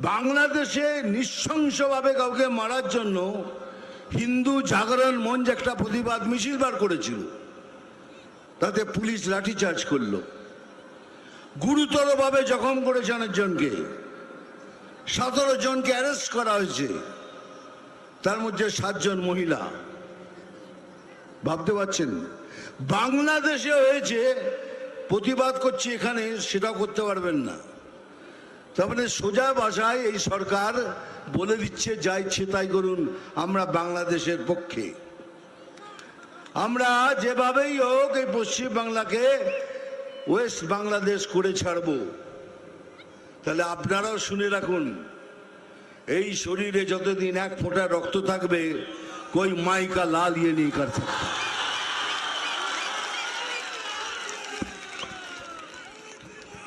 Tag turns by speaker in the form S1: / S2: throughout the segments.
S1: বাংলাদেশে নৃশংসভাবে কাউকে মারার জন্য হিন্দু জাগরণ মঞ্চ একটা প্রতিবাদ মিছিল বার করেছিল, তাতে পুলিশ লাঠিচার্জ করলো, গুরুতরভাবে জখম করেছে অনেকজনকে, 17 জনকে অ্যারেস্ট করা হয়েছে, তার মধ্যে 7 জন মহিলা। ভাবতে পারছেন বাংলাদেশে হয়েছে, প্রতিবাদ করছি এখানে সেটাও করতে পারবেন না। তারপরে সোজা ভাষায় এই সরকার বলে দিচ্ছে যা ইচ্ছে তাই করুন, আমরা বাংলাদেশের পক্ষে। আমরা যেভাবেই হোক এই পশ্চিম বাংলাকে ওয়েস্ট বাংলাদেশ করে ছাড়ব। তাহলে আপনারাও শুনে রাখুন, এই শরীরে যতদিন 1 ফোঁটা রক্ত থাকবে, কই মাই কা লাল ইয়ে নেই কর सकता।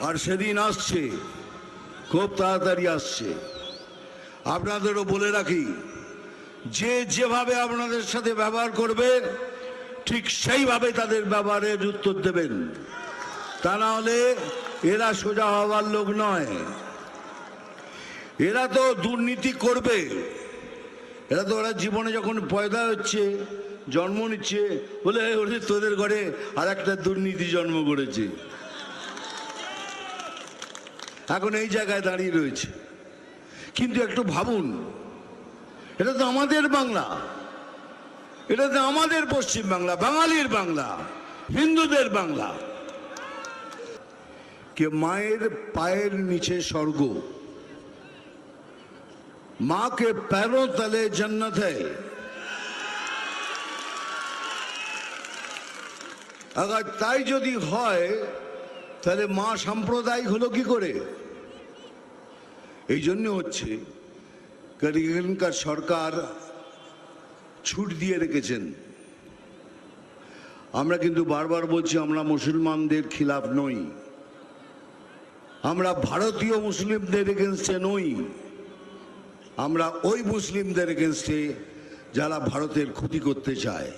S1: আর সেদিন আসছে, খুব তাড়াতাড়ি আসছে। আপনাদেরও বলে রাখি, যে যেভাবে আপনাদের সাথে ব্যবহার করবে ঠিক সেইভাবে তাদের ব্যবহারের উত্তর দেবেন। তা না হলে এরা সোজা হওয়ার লোক নয়, এরা তো দুর্নীতি করবে। ওরা জীবনে যখন পয়দা হচ্ছে, জন্ম নিচ্ছে, বলে ওরে তোদের ঘরে আর একটা দুর্নীতি জন্ম করেছে, এখন এই জায়গায় দাঁড়িয়ে রয়েছে। কিন্তু একটু ভাবুন, এটা তো আমাদের বাংলা, এটা তো আমাদের পশ্চিম বাংলা, বাঙালির বাংলা, হিন্দুদের বাংলা। কে মায়ের পায়ের নিচে স্বর্গ, मां के पैरों तले जन्नत है। अगर তাই যদি হয় তাহলে মা সাম্প্রদায়িক হলো কি করে? এই জন্য হচ্ছে এখানকার সরকার ছুট দিয়ে রেখেছেন। আমরা কিন্তু বারবার বলছি আমরা মুসলমানদের খিলাফ নই, আমরা ভারতীয় মুসলিমদের এগেনস্টে নই, আমরা ওই মুসলিমদের এগেনস্টে যারা ভারতের ক্ষতি করতে চায়।